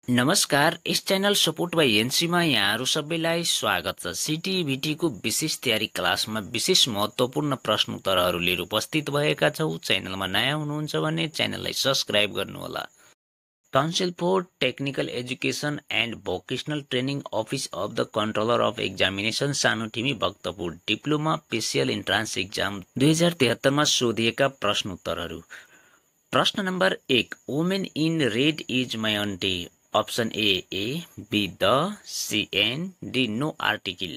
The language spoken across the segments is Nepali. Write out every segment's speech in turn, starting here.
नमस्कार, इस च्यानल सपोर्ट बाई एनसीमा यहाँहरू सबैलाई स्वागत छ। सिटिभिटीको विशेष तयारी क्लासमा विशेष महत्त्वपूर्ण प्रश्नोत्तरहरू लिएर उपस्थित भएका छौँ। च्यानलमा नयाँ हुनुहुन्छ भने च्यानललाई सब्स्क्राइब गर्नुहोला। Council for technical education and vocational training office of the controller of examination Sanothimi Bhaktapur diploma special entrance exam 2073 मा सोधिएका प्रश्नोत्तरहरू। प्रश्न number 1, women in red is my aunty. Option A, B, the, C, N, D, no article.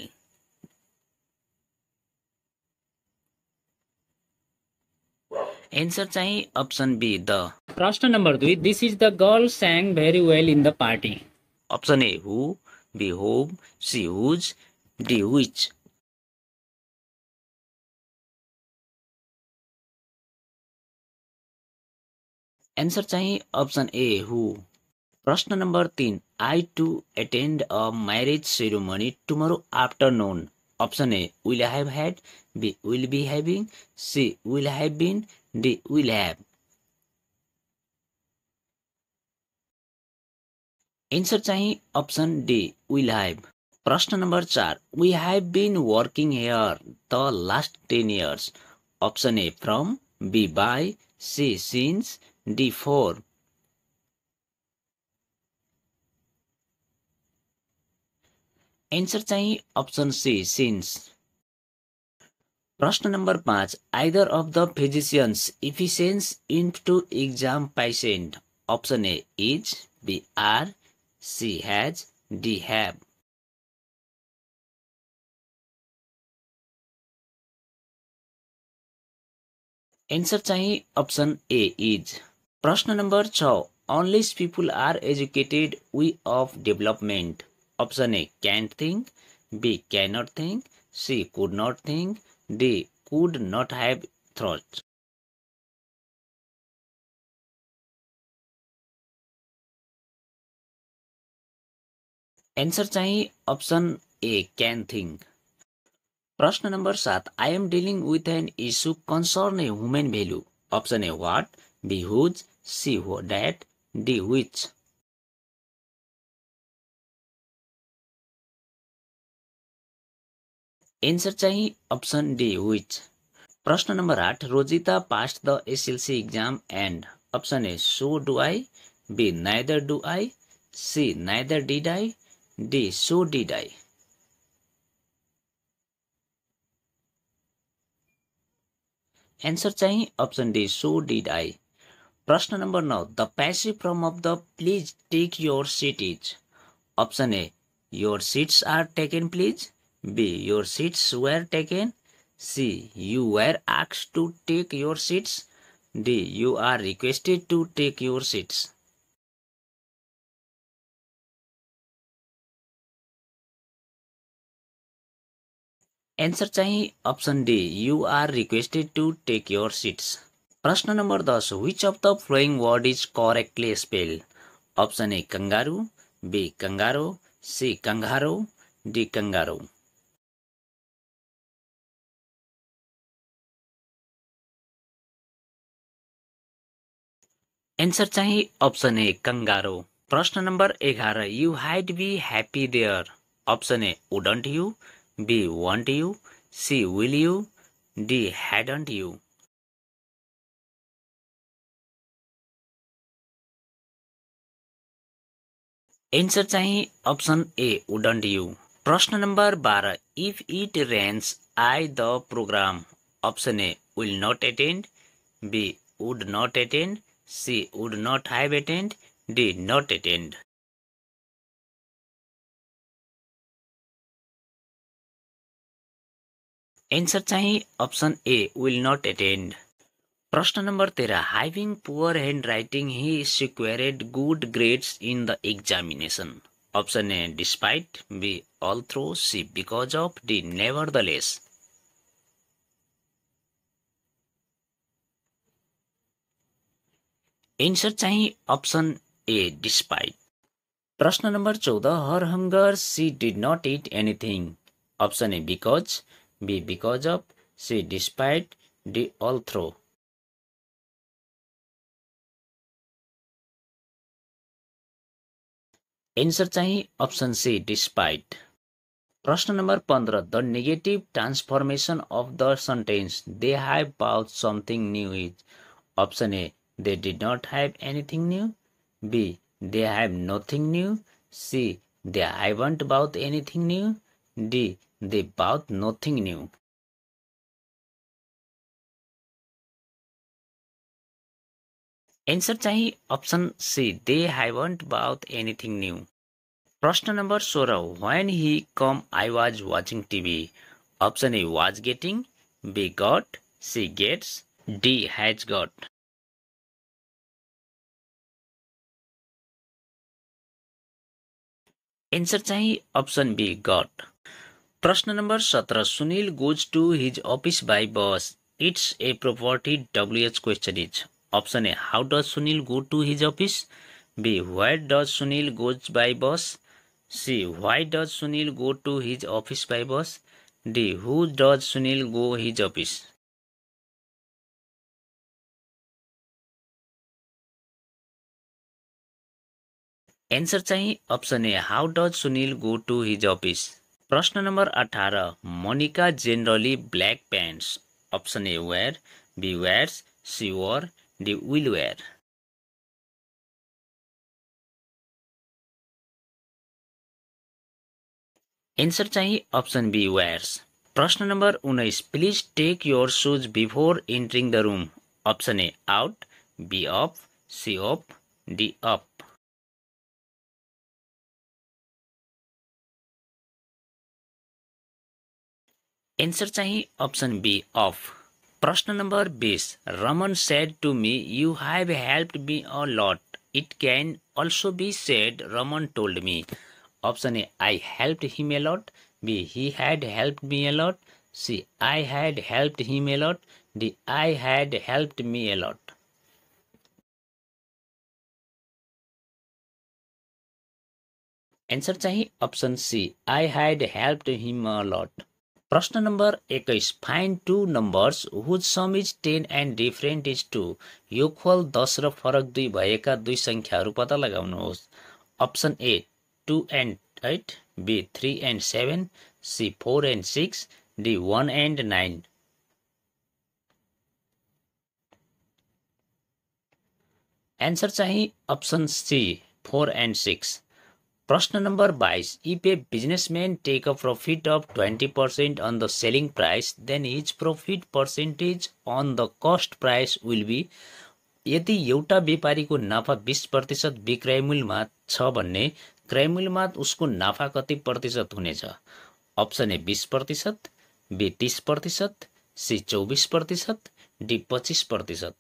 Answer चाहिँ अप्सन बी द। प्रश्न number 2, this is the girl sang very well in the party. Option A who, B whom, C whose, D which. Answer चाहिँ अप्सन ए हु। प्रश्न number 3, I to attend a marriage ceremony tomorrow afternoon. Option A, will have had, B, will be having, C, will have been, D, will have. Answer चाहिँ अप्सन डी will have. प्रश्न number 4, we have been working here the last 10 years. Option A, from, B, by, C, since, D, for. Answer चाहिँ अप्सन सी सिन्स। प्रश्न number 5, either of the physicians इफिसियन्स into exam patient. Option A is, B are, C has, D have. Answer चाहिँ अप्सन ए इज। प्रश्न number 6, unless people are educated we of development. Option A, can't think, B, cannot think, C, could not think, D, could not have thought. Answer चाहिँ अप्सन ए क्यान थिङ्क। प्रश्न number 7, I am dealing with an issue concern a human value. Option A what, B whose, C that, D which. Answer चाहिँ अप्सन डी विच। प्रश्न number 8, Rojita passed the SLC exam and. Option A so do I, B neither do I, C neither did I, D so did I. Answer चाहिँ option D so did I. प्रश्न number 9, the passive form of the please take your seat is. Option A your seats are taken please, B, your seats were taken, C, you were asked to take your seats, D, you are requested to take your seats. Answer चाहिँ option D you are requested to take your seats. प्रश्न number 10, which of the following word is correctly spelled. Option A kangaroo, B kangaroo, C kangaroo, D kangaroo. Answer चाहिँ अप्सन ए कंगारो। प्रश्न number 11, you had be happy there. Option A wouldn't you, B want you, C will you, D hadn't you. Answer चाहिँ अप्सन ए वुडन्ट यु। प्रश्न number 12, if it rains I the programme. Option A will not attend, B would not attend, C would not have attend, D, not attend. Answer चाहिँ option A will not attend. प्रश्न number 13, having poor handwriting he secured good grades in the examination. Option A, despite, B, although, C, because of, D, nevertheless. Answer चाहिँ अप्सन ए डिस्पाइट। प्रश्न number 14, her hunger she did not eat anything. Option A because, B because of, C despite, D although. Answer चाहिँ अप्सन सी डिस्पाइट। प्रश्न number 15 the negative transformation of the sentence they have bought something new is option A they did not have anything new, B they have nothing new, C they haven't bought anything new, D they bought nothing new. Answer चाहिँ option C they haven't bought anything new. प्रश्न number 16 when he come I was watching TV option A was getting, B got, C gets, D has got. Answer चाहिँ अप्सन बी गट। प्रश्न number 17 Sunil goes to his office by bus it's a property WH question is option A how does Sunil go to his office, B where does Sunil goes by bus, C why does Sunil go to his office by bus, D who does Sunil go his office। Answer चाहिँ option A how does Sunil go to his office. प्रश्न number 18 Monika generally black pants option A wear, B wears, C wore, D will wear. Answer चाहिँ अप्सन बी वेयर्स। प्रश्न number 19 please take your shoes before entering the room option A out, B up, C up, D up. Answer चाहिँ अप्सन बी अफ। प्रश्न number 20 Raman said to me you have helped me a lot it can also be said Raman told me option A I helped him a lot, B he had helped me a lot, C I had helped him a lot, D I had helped me a lot। Answer चाहिँ option C I had helped him a lot। प्रश्न number 21 find two numbers whose sum is 10 and different is 2 योगफल 10 र फरक 2 भएका दुई संख्याहरू पत्ता लगाउनुहोस्। Option A 2 and 8, B 3 and 7, C 4 and 6, D 1 and 9। Answer चाहिँ अप्सन सी 4 and 6। प्रश्न number 22 if a businessman take a profit of 20% on the selling price then his profit percentage on the cost price will be यदि एउटा व्यापारीको नाफा 20% विक्रय मूल्यमा छ भन्ने क्रय मूल्यमा उसको नाफा कति प्रतिशत हुनेछ। Option A 20%, B 30%, C 24%, D 25%।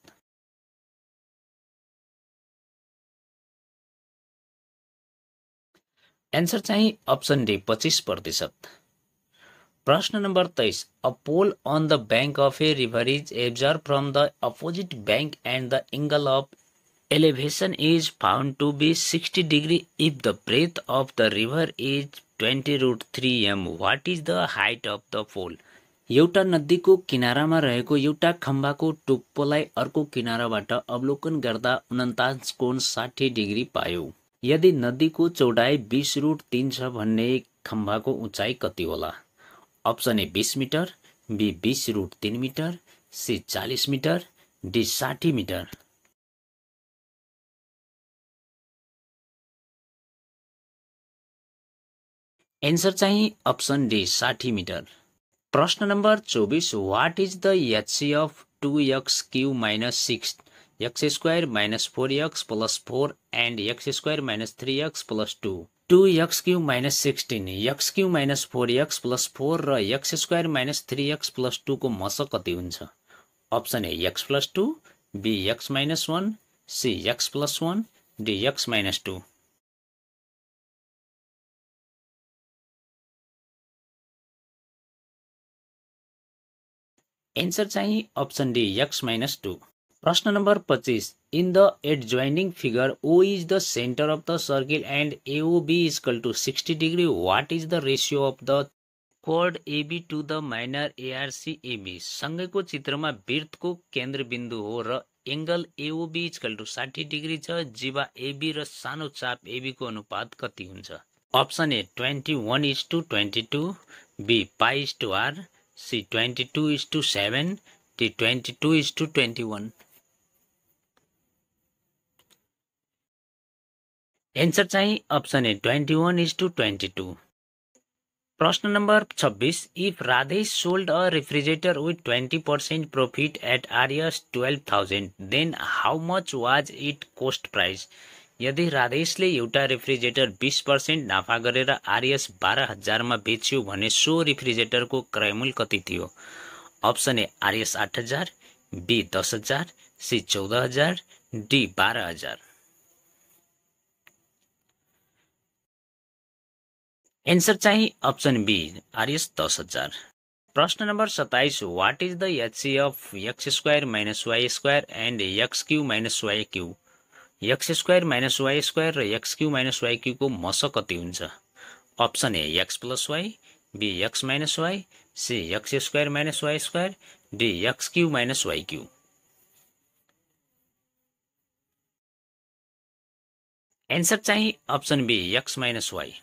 Answer चाहिँ अप्सन डी 25%। प्रश्न number 23 a pole on the bank of a river is observe from the opposite bank and the angle of elevation is found to be 60 degree if the breadth of the river is 20√3 m. What is the height of the pole? एउटा नदीको किनारामा रहेको एउटा खम्बाको टुप्पोलाई अर्को किनाराबाट अवलोकन गर्दा 49 कोण 60 डिग्री पायो। यदि नदीको चौडाइ 20√3 छ भन्ने खम्बाको उचाइ कति होला। Option A 20 metre, B 20√3 metre, C 40 metre, D 60 metre. Answer चाहिँ अप्सन डी 60 मिटर। प्रश्न number 24 what is the HC of 2x³ - 6 x² - 4x + 4 and x² - 3x + 2। 2x³ - 16 x³ - 4x + 4 र x² - 3x + 2 को मस कति हुन्छ। Option A x + 2, B x - 1, C x + 1, D x - 2। Answer चाहिँ अप्सन डी x - 2। प्रश्न number 25 in the adjoining figure O is the centre of the circle and AOB = 60 degree what is the ratio of the कोड AB to the minor ARC AB। सँगैको चित्रमा वृत्तको केन्द्रबिन्दु हो र angle AOB equal two 60 degree छ। जीवा एबी र सानो चाप एबी को अनुपात कति हुन्छ? Option A 21:22, B π/r, C 22:7, D 22:21। Answer चाहिँ अप्सन ए 21:22। प्रश्न number 26, if Radhesh sold a refrigerator with 20% profit at RS 12,000 then how much was it cost price? यदि राधेशले एउटा रेफ्रिजरेटर 20% नाफा गरेर आरएस 12,000 मा बेच्यो भने सो रेफ्रिजरेटरको क्रय मूल्य कति थियो? Option A RS 8,000, B 10,000, C 14,000, D 12,000। Answer चाहिँ अप्सन बी आरएस 10,000। प्रश्न number 27, what is the HC of x square minus y square and x cube minus y cube? X square minus y square र x cube minus y cube को मस कति हुन्छ? Option A x plus y, B x minus y, C x square minus y square, D x cube minus y cube. Answer चाहिँ option B x minus y.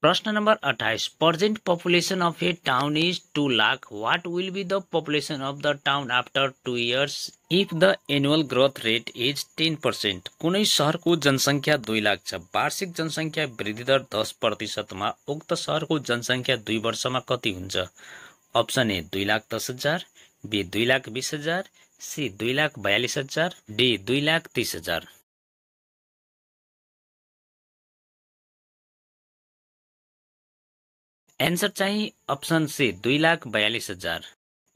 प्रश्न number 28, present population of a town is 2 lakh, what will be the population of the town after 2 years if the annual growth rate is 10%? कुनै शहरको जनसंख्या 2 लाख छ, वार्षिक जनसंख्या वृद्धि दर 10% मा उक्त शहरको जनसंख्या 2 वर्षमा कति हुन्छ? Option A 2,10,000, B 2,20,000, C 2,42,000, D 2,30,000। Answer चाहिँ अप्सन सी 2,42,000।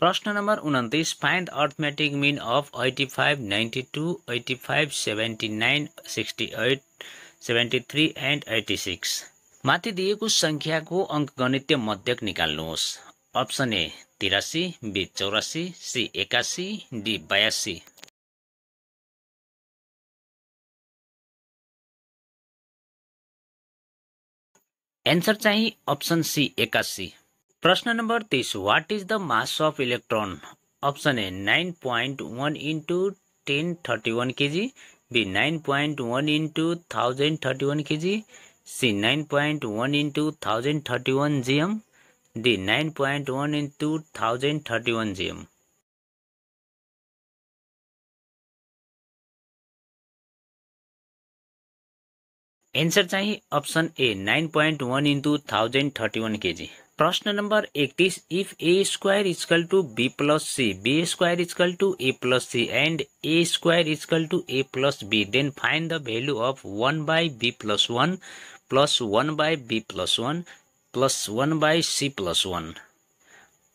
प्रश्न number 29, find arithmetic mean of 85, 92, 85, 79, 68, 73 and 86। माथि दिएको संख्याको अंकगणितीय मध्यक निकाल्नुहोस्। Option A 83, B 84, C 81, D 82। Answer चाहिँ अप्सन सी 81। प्रश्न number 30, what is the mass of electron? Option A 9.1 into 1031 kg, B 9.1 into 1031 kg, C 9.1 into 1031 gm, D 9.1 into 1031 gm। Answer चाहिँ अप्सन ए 9.1 into 1031 kg। प्रश्न number 31, if A square equal to B plus C, B square equal to A plus C and A square equal to A plus B, then find the value of 1 by b plus 1 plus 1 by b plus 1 plus 1 by c plus 1।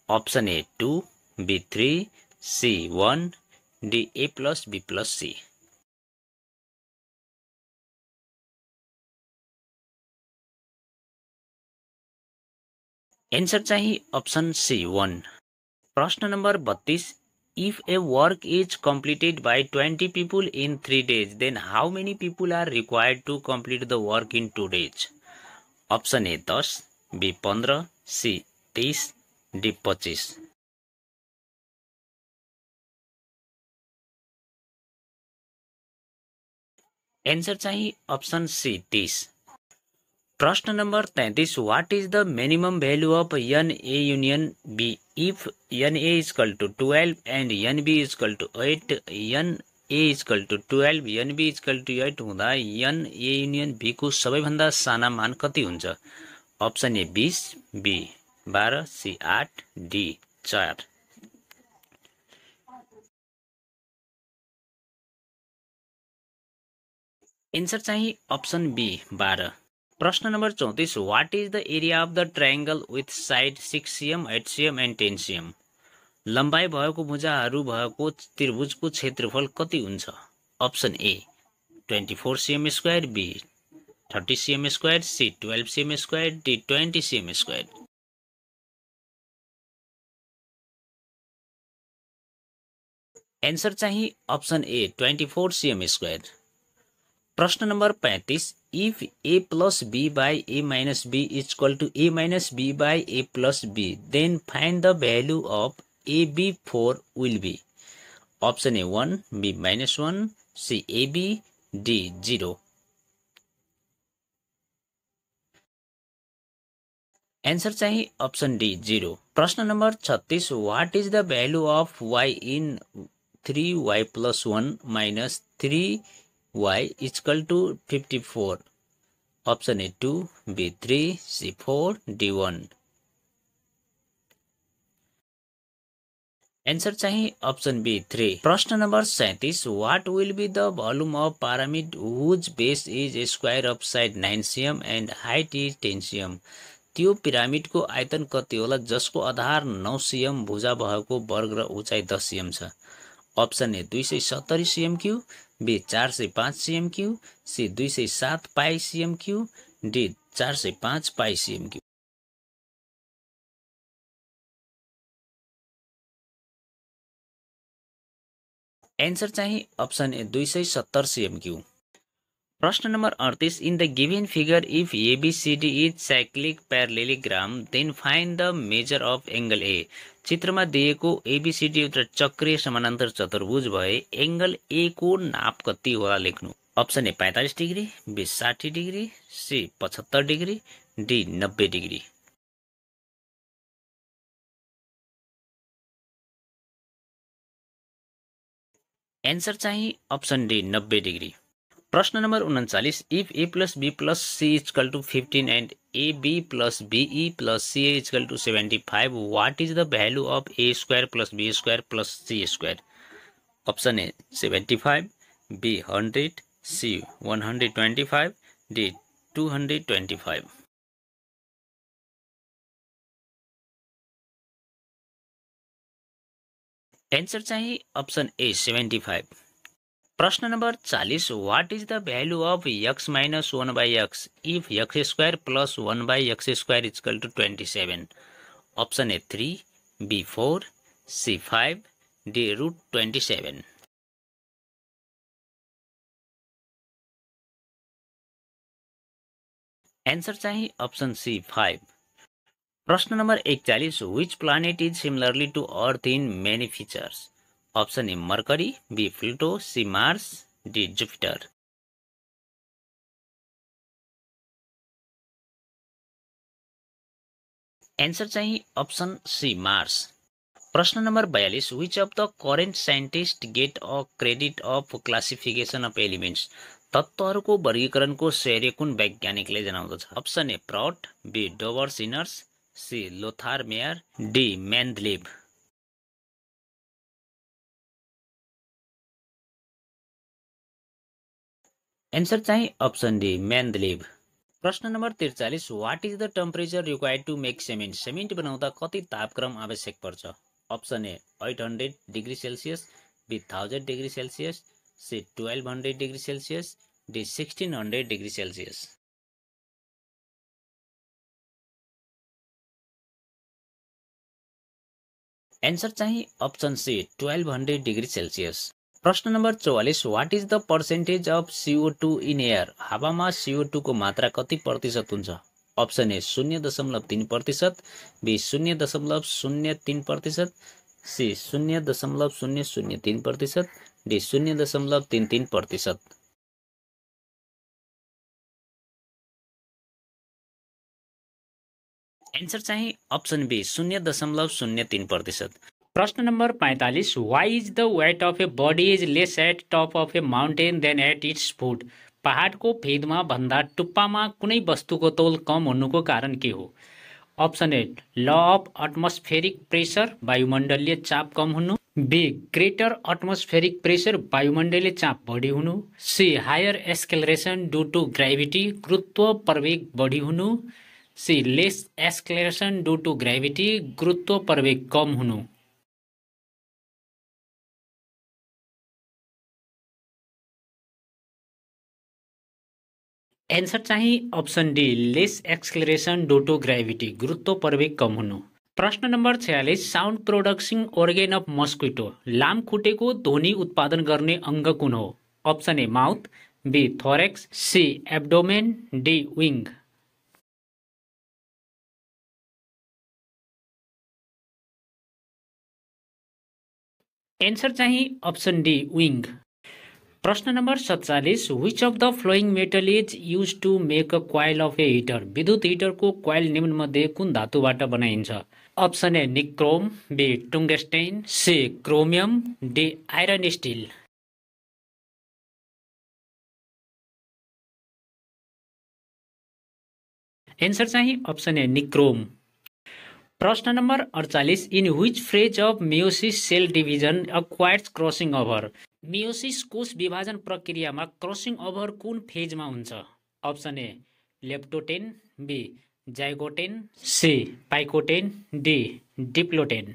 Option A 2, B 3, C 1, D A plus B plus C. Answer चाहिँ अप्सन सी 1। प्रश्न number 32, if a work is completed by 20 people in 3 days, then how many people are required to complete the work in 2 days? Option A 10, B 15, C 30, D 25। Answer चाहिँ अप्सन सी 30। प्रश्न number 33, what is the minimum value of N A union B if N A equal to 12 and N B equal to 8, N A equal to 12, N B equal to 8 हुँदा एन ए यूनियन बी को सबैभन्दा साना मान कति हुन्छ? Option A 20, B 12, C 8, D 4। Answer चाहिँ अप्सन बी 12। प्रश्न number 34, what is the area of the triangle with side 6 cm, 8 cm and 10 cm? लम्बाई भएको भुजाहरू भएको त्रिभुजको क्षेत्रफल कति हुन्छ? Option A 24 cm square, B 30 cm square, C 12 cm square, D 20 cm square. Answer चाहिँ ऑप्शन ए 24 cm स्क्वायर। प्रश्न number 35, if A plus B by A minus B equal to A minus B by A plus B, then find the value of A B 4 will be. Option A 1, B -1, C AB, D 0। Answer चाहिँ अप्सन डी 0। प्रश्न number 36, what is the value of y in 3y + 1 - 3y = 54? Option A 2, B 3, C 4, D 1। Answer चाहिँ अप्सन बी 3। प्रश्न number 37, what will be the volume of pyramid whose base is square of side 9 cm and height is 10 cm? त्यो पिरामिडको आयतन कति होला जसको आधार 9 cm, भुजा भएको वर्ग र उचाइ 10 cm छ? Option A 270 cm3, B 405 cm3, C 207 pi cm3, D 405 pi cm3। Answer चाहिँ अप्सन ए 270 cm3। प्रश्न number 38, in the given figure if ABCD is cyclic parallelogram then find the measure of angle A. चित्रमा दिएको ABCD एउटा चक्रीय समानान्तर चतुर्भुज भए एंगल ए को नाप कति होला लेख्नु। Option A 45 degree, B 60 degree, C 75 degree, D 90 degree. Answer चाहिँ अप्सन डी 90 डिग्री। प्रश्न number 39, if A + B + C = 15 and AB + BE + CA = 75, what is the value of A² + B² + C²? Option A 75, B 100, C 125, D 225। Answer चाहिँ अप्सन ए 75। प्रश्न number 40, what is the value of x - 1/x if x² + 1/x² = 27? Option A 3, B 4, C 5, D √27। Answer चाहिँ अप्सन सी 5। प्रश्न number 41, which planet is similarly to Earth in many features? Option A Mercury, B Pluto, C Mars, D Jupiter. Answer चाहिँ अप्सन सी मार्स। प्रश्न number 42, which of the current scientists get a credit of classification of elements? तत्त्वहरूको वर्गीकरणको श्रेय कुन वैज्ञानिकले जनाउँदछ? Option A Prout, B Dobereiner, C Lothar Meyer, D Mendeleev. Answer चाहिँ अप्सन डी मेन्डलेव। प्रश्न number 43, what is the temperature required to make cement? Cement बनाउँदा कति तापक्रम आवश्यक पर्छ? Option A 800 degree Celsius, B 1000 degree Celsius, C 1200 degree Celsius, D 1600 degree Celsius. Answer चाहिँ अप्सन सी 1200 डिग्री सेल्सियस। प्रश्न number 44, what is the percentage of CO2 in air? हावामा CO2 को मात्रा कति प्रतिशत हुन्छ? Option A 0.3%, B 0.03%, C 0.003%, D 0.33%। Answer चाहिँ अप्सन बी 0.03%। प्रश्न number 45, why is the weight of a body is less at top of a mountain than at its foot? पहाडको फेदमा भन्दा टुप्पामा कुनै वस्तुको तौल कम हुनुको कारण के हो? Option A law of atmospheric pressure, वायुमण्डलीय चाप कम हुनु, बी ग्रेटर एटमोस्फेरिक प्रेसर, वायुमण्डलीय चाप बढी हुनु, C higher acceleration due to gravity, गुरुत्व प्रवेग बढी हुनु, C less acceleration due to gravity, गुरुत्व प्रवेग कम हुनु। एन्सर चाहिँ option D less acceleration due to gravity, गुरुत्व प्रवेग कम हुनु। प्रश्न number 46, sound producing organ of mosquito, लामखुट्टेको ध्वनि उत्पादन गर्ने अङ्ग कुन हो? Option A mouth, B thorax, C abdomen, D wing. Answer चाहिँ अप्सन डी विङ। प्रश्न number 47, which of the following metal is use to make a coil of a heater? विद्युत हिटरको क्वाइल निम्नमध्ये कुन धातुबाट बनाइन्छ? Option A nichrome, B tungsten, C chromium, D iron steel. Answer चाहिँ अप्सन ए निक्रोम। प्रश्न number 48, in which phase of meiosis cell division acquires crossing over? Meiosis कोष विभाजन प्रक्रियामा क्रसिङ ओभर कुन फेजमा हुन्छ? Option A leptotene, B जाइगोटेन, C pachytene, D diplotene.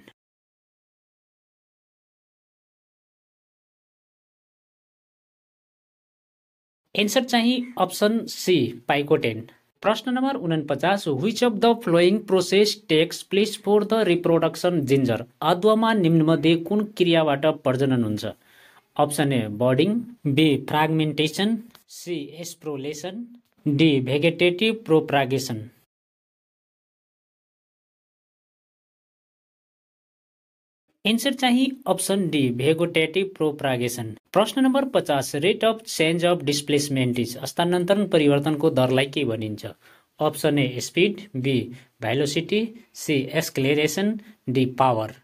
Answer चाहिँ अप्सन सी पाइकोटेन। प्रश्न number 49, which of the following process takes place for the reproduction ginger? अदुवामा निम्नमध्ये कुन क्रियाबाट प्रजनन हुन्छ? Option A budding, B fragmentation, C sporulation, D vegetative propagation. Answer चाहिँ अप्सन डी भेगेटेटिभ प्रोप्रागेसन। प्रश्न number 50, rate of change of displacement is? स्थानान्तरण परिवर्तनको दरलाई के भनिन्छ? Option A speed, B velocity, C acceleration, D power.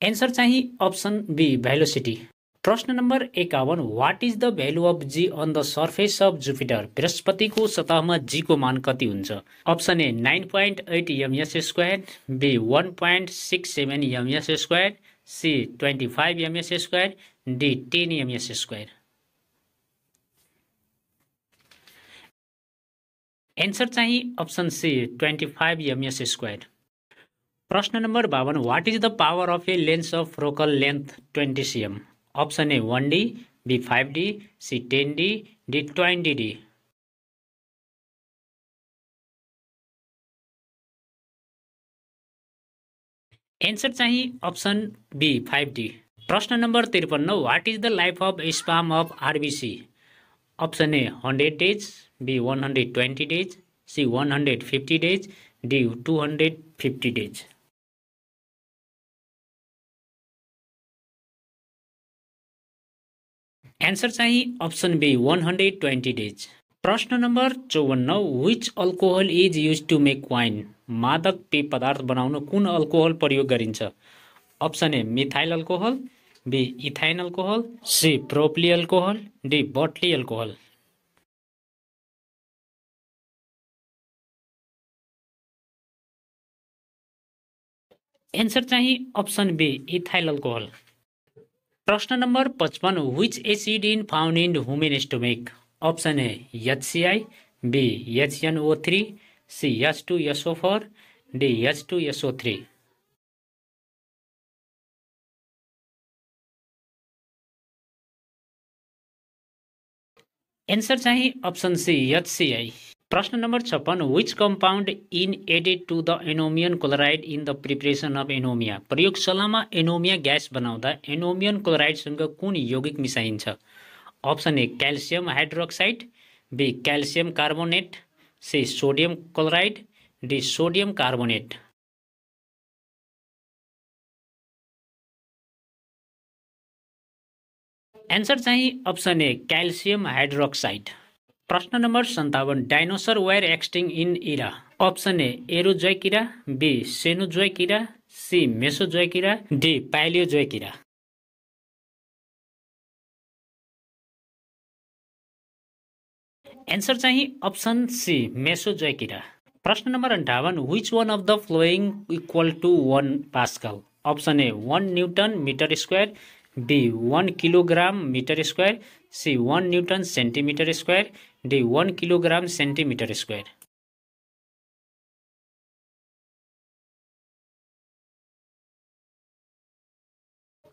Answer चाहिँ अप्सन बी भेलोसिटी। प्रश्न number 51, what is the value of G on the surface of Jupiter? बृहस्पतिको सतहमा जी को मान कति हुन्छ? Option A 9.8 MS square, B 1.67 MS square, C 25 MS square, D 10 MS square. Answer चाहिँ अप्सन सी 25 एमएस स्क्वायर। प्रश्न number 52, what is the power of a lens of focal length 20 cm? Option A 1D, B 5D, C 10D, D 20D। Answer चाहिँ अप्सन बी 5D। प्रश्न number 53, what is the life of span of RBC? Option A 100 days, B 120 days, C 150 days, D 250 days. Answer चाहिँ अप्सन बी 120 डेज। प्रश्न number 54, which alcohol is use to make wine? मादक पेय पदार्थ बनाउन कुन अल्कोहल प्रयोग गरिन्छ? Option A methyl alcohol, B ethyl alcohol, C propyl alcohol, D butyl alcohol. Answer चाहिँ अप्सन बी इथाइल अल्कोहल। प्रश्न number 55, which acid in found in human stomach? Option A HCl, B HNO3, C H2SO4, D H2SO3। Answer चाहिँ अप्सन सी HCl। प्रश्न number 56, which compound in added to the ammonium chloride in the preparation of ammonia? प्रयोगशालामा एनोमिया ग्यास बनाउँदा एनोमियन क्लोराइडसँग कुन यौगिक मिसाइन्छ? Option A calcium hydroxide, B calcium carbonate, C sodium chloride, D sodium carbonate. Answer चाहिँ अप्सन ए क्याल्सियम हाइड्रोक्साइड। प्रश्न number 57, dinosaur were extinct in era? Option A Archeozoic era, B Cenozoic era, C Mesozoic era, D Paleozoic era. Answer चाहिँ अप्सन सी मेसोजोइकिरा। प्रश्न number 58, which one of the following equal to 1 pascal? Option A 1 newton metre square, B 1 kilogram metre square, C 1 newton centimetre square, D 1 kilogram centimetre square.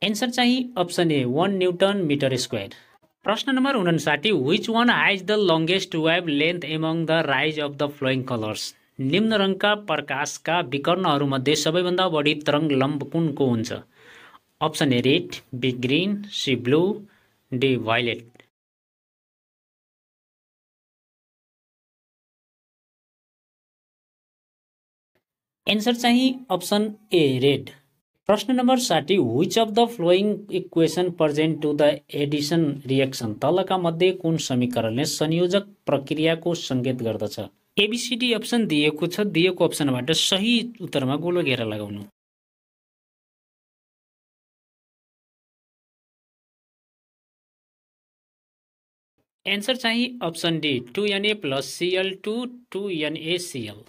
Answer चाहिँ option A 1 newton metre square. प्रश्न number 59, which one highs the longest wave length among the rays of the following colours? निम्न रङका प्रकाशका विकर्णहरूमध्ये सबैभन्दा बढी तरङ्ग लम्ब कुनको हुन्छ? Option A red, B green, C blue, D violet. Answer चाहिँ अप्सन ए रेड। प्रश्न number 60 which of the following equation present to the addition reaction, तलका मध्ये कुन समीकरणले संयोजक प्रक्रियाको संकेत गर्दछ। एबीसीडी अप्सन दिएको छ, दिएको अप्सनबाट सही उत्तरमा गोलो घेरा लगाउनु। एन्सर चाहिँ option D 2Na + Cl2 2NaCl।